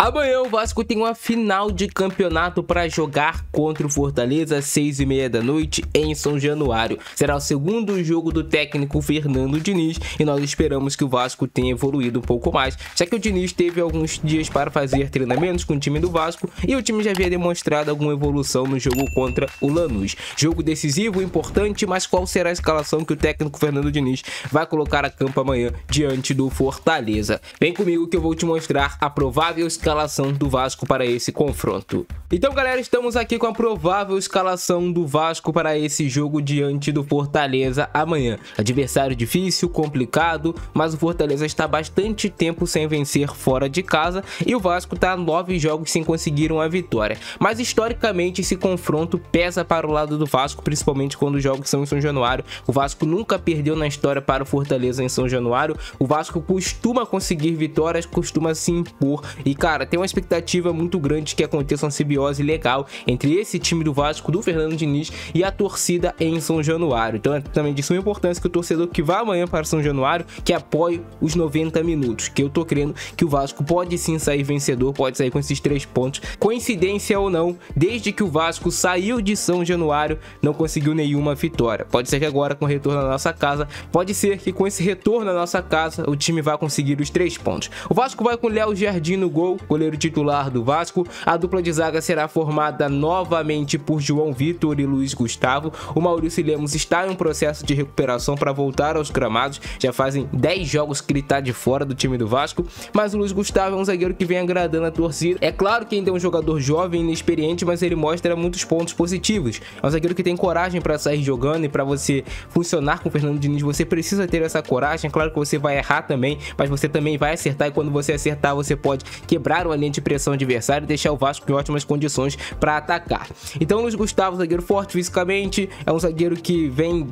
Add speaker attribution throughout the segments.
Speaker 1: Amanhã o Vasco tem uma final de campeonato para jogar contra o Fortaleza às 6h30 da noite em São Januário. Será o segundo jogo do técnico Fernando Diniz e nós esperamos que o Vasco tenha evoluído um pouco mais, já que o Diniz teve alguns dias para fazer treinamentos com o time do Vasco e o time já havia demonstrado alguma evolução no jogo contra o Lanús. Jogo decisivo, importante, mas qual será a escalação que o técnico Fernando Diniz vai colocar a campo amanhã diante do Fortaleza? Vem comigo que eu vou te mostrar a provável escalação do Vasco para esse confronto. Então, galera, estamos aqui com a provável escalação do Vasco para esse jogo diante do Fortaleza amanhã. Adversário difícil, complicado, mas o Fortaleza está há bastante tempo sem vencer fora de casa e o Vasco está 9 jogos sem conseguir uma vitória. Mas historicamente esse confronto pesa para o lado do Vasco, principalmente quando os jogos são em São Januário. O Vasco nunca perdeu na história para o Fortaleza em São Januário. O Vasco costuma conseguir vitórias, costuma se impor e, cara, tem uma expectativa muito grande que aconteça uma simbiose legal entre esse time do Vasco, do Fernando Diniz e a torcida em São Januário. Então é também de suma importância que o torcedor que vá amanhã para São Januário, que apoie os 90 minutos, que eu tô crendo que o Vasco pode sim sair vencedor, pode sair com esses 3 pontos. Coincidência ou não, desde que o Vasco saiu de São Januário, não conseguiu nenhuma vitória. Pode ser que agora com o retorno à nossa casa, pode ser que com esse retorno à nossa casa, o time vai conseguir os 3 pontos. O Vasco vai com Léo Jardim no gol, goleiro titular do Vasco. A dupla de zaga será formada novamente por João Vitor e Luiz Gustavo. O Maurício Lemos está em um processo de recuperação para voltar aos gramados. Já fazem 10 jogos que ele está de fora do time do Vasco, mas o Luiz Gustavo é um zagueiro que vem agradando a torcida. É claro que ainda é um jogador jovem e inexperiente, mas ele mostra muitos pontos positivos. É um zagueiro que tem coragem para sair jogando e para você funcionar com o Fernando Diniz, você precisa ter essa coragem. É claro que você vai errar também, mas você também vai acertar e quando você acertar, você pode quebrar uma linha de pressão adversária e deixar o Vasco em ótimas condições para atacar. Então, Luiz Gustavo, zagueiro forte fisicamente, é um zagueiro que vem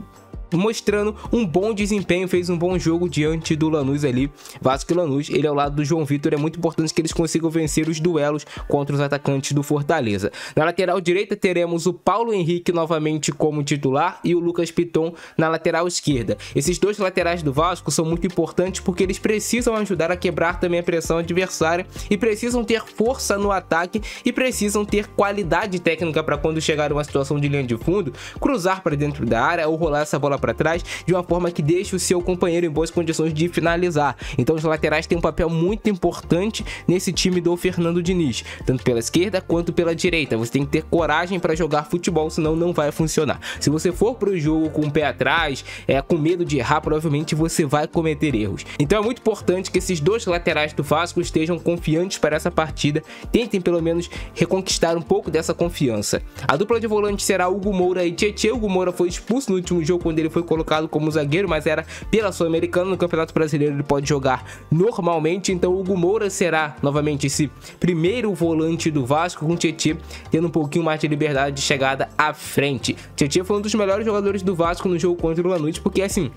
Speaker 1: mostrando um bom desempenho, fez um bom jogo diante do Lanús ali, Vasco e Lanús. Ele ao lado do João Vitor, é muito importante que eles consigam vencer os duelos contra os atacantes do Fortaleza. Na lateral direita teremos o Paulo Henrique novamente como titular e o Lucas Piton na lateral esquerda. Esses dois laterais do Vasco são muito importantes porque eles precisam ajudar a quebrar também a pressão adversária e precisam ter força no ataque e precisam ter qualidade técnica para quando chegar uma situação de linha de fundo, cruzar para dentro da área ou rolar essa bola para trás de uma forma que deixe o seu companheiro em boas condições de finalizar. Então os laterais têm um papel muito importante nesse time do Fernando Diniz, tanto pela esquerda quanto pela direita. Você tem que ter coragem para jogar futebol, senão não vai funcionar. Se você for para o jogo com o pé atrás, com medo de errar, provavelmente você vai cometer erros. Então é muito importante que esses dois laterais do Vasco estejam confiantes para essa partida, tentem pelo menos reconquistar um pouco dessa confiança. A dupla de volante será Hugo Moura e Tietê. Hugo Moura foi expulso no último jogo quando ele foi colocado como zagueiro, mas era pela Sul-Americana. No Campeonato Brasileiro ele pode jogar normalmente, então o Hugo Moura será novamente esse primeiro volante do Vasco, com o Tietê tendo um pouquinho mais de liberdade de chegada à frente. Tietê foi um dos melhores jogadores do Vasco no jogo contra o Lanús, porque assim,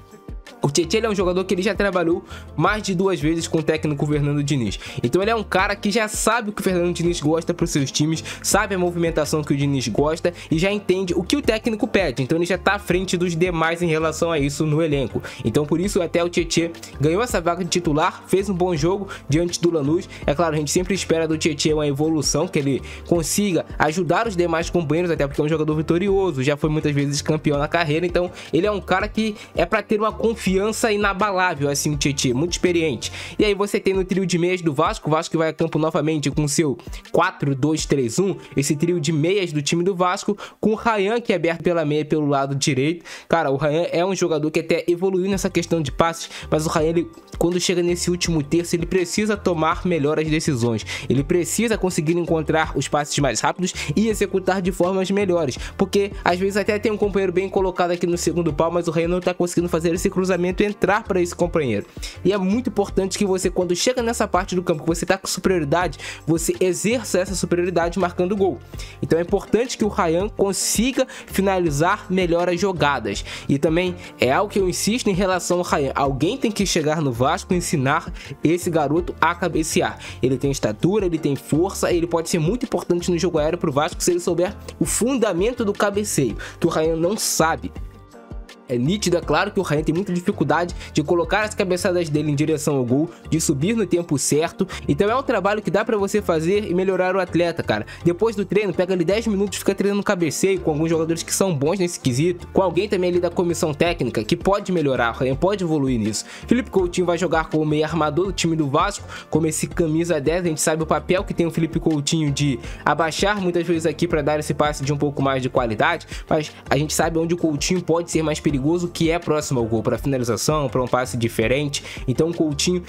Speaker 1: o Tietê é um jogador que ele já trabalhou mais de 2 vezes com o técnico Fernando Diniz. Então ele é um cara que já sabe o que o Fernando Diniz gosta para os seus times, sabe a movimentação que o Diniz gosta e já entende o que o técnico pede. Então ele já está à frente dos demais em relação a isso no elenco. Então por isso até o Tietê ganhou essa vaga de titular, fez um bom jogo diante do Lanús. É claro, a gente sempre espera do Tietê uma evolução, que ele consiga ajudar os demais companheiros, até porque é um jogador vitorioso, já foi muitas vezes campeão na carreira. Então ele é um cara que é para ter uma confiança inabalável, assim, o Tietê, muito experiente. E aí você tem no trio de meias do Vasco, o Vasco vai a campo novamente com seu 4-2-3-1, esse trio de meias do time do Vasco, com o Ryan, que é aberto pela meia pelo lado direito. Cara, o Ryan é um jogador que até evoluiu nessa questão de passes, mas o Ryan, ele, quando chega nesse último terço, ele precisa tomar melhor as decisões, ele precisa conseguir encontrar os passes mais rápidos e executar de formas melhores, porque às vezes até tem um companheiro bem colocado aqui no segundo pau, mas o Ryan não tá conseguindo fazer esse cruzamento entrar para esse companheiro. E é muito importante que você, quando chega nessa parte do campo que você tá com superioridade, você exerça essa superioridade marcando gol. Então é importante que o Ryan consiga finalizar melhor as jogadas. E também é algo que eu insisto em relação ao Ryan: alguém tem que chegar no Vasco e ensinar esse garoto a cabecear. Ele tem estatura, ele tem força, ele pode ser muito importante no jogo aéreo pro Vasco se ele souber o fundamento do cabeceio, que o Ryan não sabe. é nítido, é claro que o Ryan tem muita dificuldade de colocar as cabeçadas dele em direção ao gol, de subir no tempo certo. Então é um trabalho que dá pra você fazer e melhorar o atleta, cara. Depois do treino, pega ali 10 minutos, fica treinando cabeceio com alguns jogadores que são bons nesse quesito, com alguém também ali da comissão técnica que pode melhorar, o Ryan pode evoluir nisso. Felipe Coutinho vai jogar como meio armador do time do Vasco, como esse camisa 10, a gente sabe o papel que tem o Felipe Coutinho de abaixar muitas vezes aqui para dar esse passe de um pouco mais de qualidade, mas a gente sabe onde o Coutinho pode ser mais perigoso, que é próximo ao gol, para finalização, para um passe diferente. Então o Coutinho,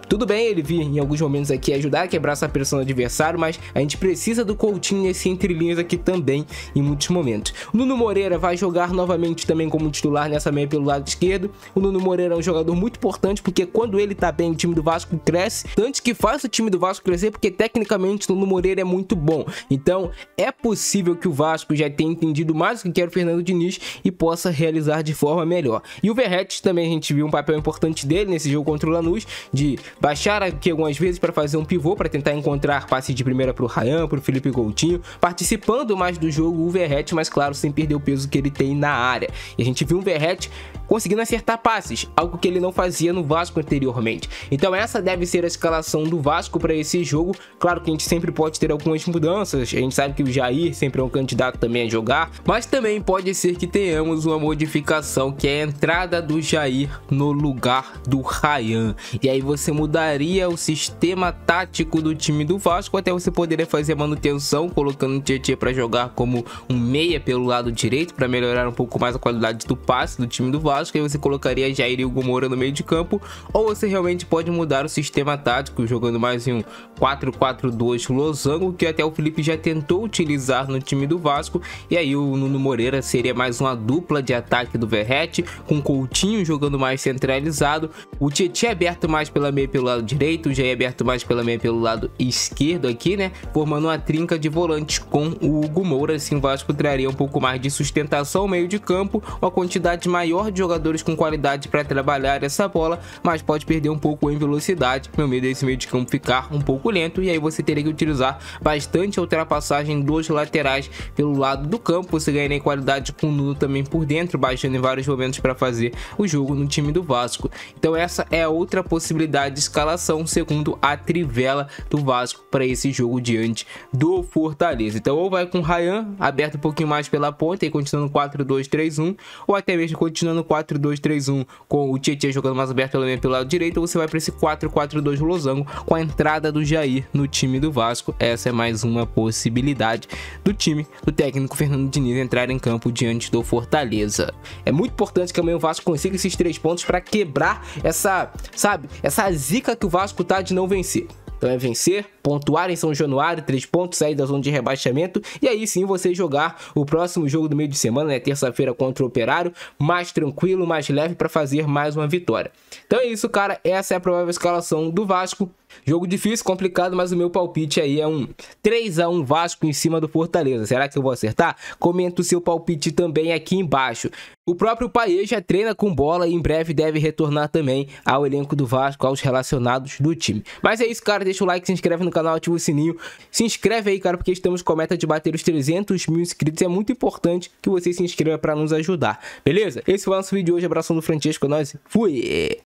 Speaker 1: tudo bem ele vir em alguns momentos aqui ajudar a quebrar essa pressão do adversário, mas a gente precisa do Coutinho nesse entrelinhas aqui também em muitos momentos. O Nuno Moreira vai jogar novamente também como titular nessa meia pelo lado esquerdo. O Nuno Moreira é um jogador muito importante, porque quando ele tá bem, o time do Vasco cresce, tanto que faz o time do Vasco crescer, porque tecnicamente o Nuno Moreira é muito bom. Então é possível que o Vasco já tenha entendido mais o que quer o Fernando Diniz e possa realizar de forma melhor. E o Verratti também, a gente viu um papel importante dele nesse jogo contra o Lanús, de baixar aqui algumas vezes para fazer um pivô, para tentar encontrar passe de primeira para o Ryan, para o Felipe Coutinho, participando mais do jogo o Verratti, mas claro, sem perder o peso que ele tem na área. E a gente viu um Verratti conseguindo acertar passes, algo que ele não fazia no Vasco anteriormente. Então essa deve ser a escalação do Vasco para esse jogo. Claro que a gente sempre pode ter algumas mudanças, a gente sabe que o Jair sempre é um candidato também a jogar, mas também pode ser que tenhamos uma modificação, que é a entrada do Jair no lugar do Ryan. E aí você mudaria o sistema tático do time do Vasco, até você poderia fazer a manutenção, colocando o Tietê para jogar como um meia pelo lado direito, para melhorar um pouco mais a qualidade do passe do time do Vasco. Aí você colocaria Jair e Hugo Moura no meio de campo, ou você realmente pode mudar o sistema tático, jogando mais em um 4-4-2 losango, que até o Felipe já tentou utilizar no time do Vasco. E aí o Nuno Moreira seria mais uma dupla de ataque do Verratti, com Coutinho jogando mais centralizado, o Tietê aberto mais pela meia pelo lado direito, o Jair aberto mais pela meia pelo lado esquerdo aqui, né, formando uma trinca de volantes com o Hugo Moura. Assim o Vasco traria um pouco mais de sustentação ao meio de campo, uma quantidade maior de jogadores com qualidade para trabalhar essa bola, mas pode perder um pouco em velocidade. Meu medo é esse meio de campo ficar um pouco lento, e aí você teria que utilizar bastante a ultrapassagem dos laterais pelo lado do campo. Você ganha em qualidade com o Nuno também por dentro, baixando em vários momentos para fazer o jogo no time do Vasco. Então essa é a outra possibilidade de escalação, segundo a Trivela do Vasco, para esse jogo diante do Fortaleza. Então ou vai com o Ryan aberto um pouquinho mais pela ponta e continuando 4-2-3-1, ou até mesmo continuando 4-2-3-1 com o Tietê jogando mais aberto pelo lado direito, ou você vai para esse 4-4-2 losango com a entrada do Jair no time do Vasco. Essa é mais uma possibilidade do time do técnico Fernando Diniz entrar em campo diante do Fortaleza. É muito importante que amanhã o Vasco consiga esses 3 pontos para quebrar essa, sabe, essa zica que o Vasco tá de não vencer. Então é vencer, pontuar em São Januário, 3 pontos, sair da zona de rebaixamento, e aí sim você jogar o próximo jogo do meio de semana, né, terça-feira contra o Operário, mais tranquilo, mais leve, para fazer mais uma vitória. Então é isso, cara, essa é a provável escalação do Vasco. Jogo difícil, complicado, mas o meu palpite aí é um 3-1 Vasco em cima do Fortaleza. Será que eu vou acertar? Comenta o seu palpite também aqui embaixo. O próprio Payet já treina com bola e em breve deve retornar também ao elenco do Vasco, aos relacionados do time. Mas é isso, cara, deixa o like, se inscreve no canal, ativa o sininho. Se inscreve aí, cara, porque estamos com a meta de bater os 300 mil inscritos. É muito importante que você se inscreva para nos ajudar, beleza? Esse foi o nosso vídeo de hoje, abração do Francesco, nós fui!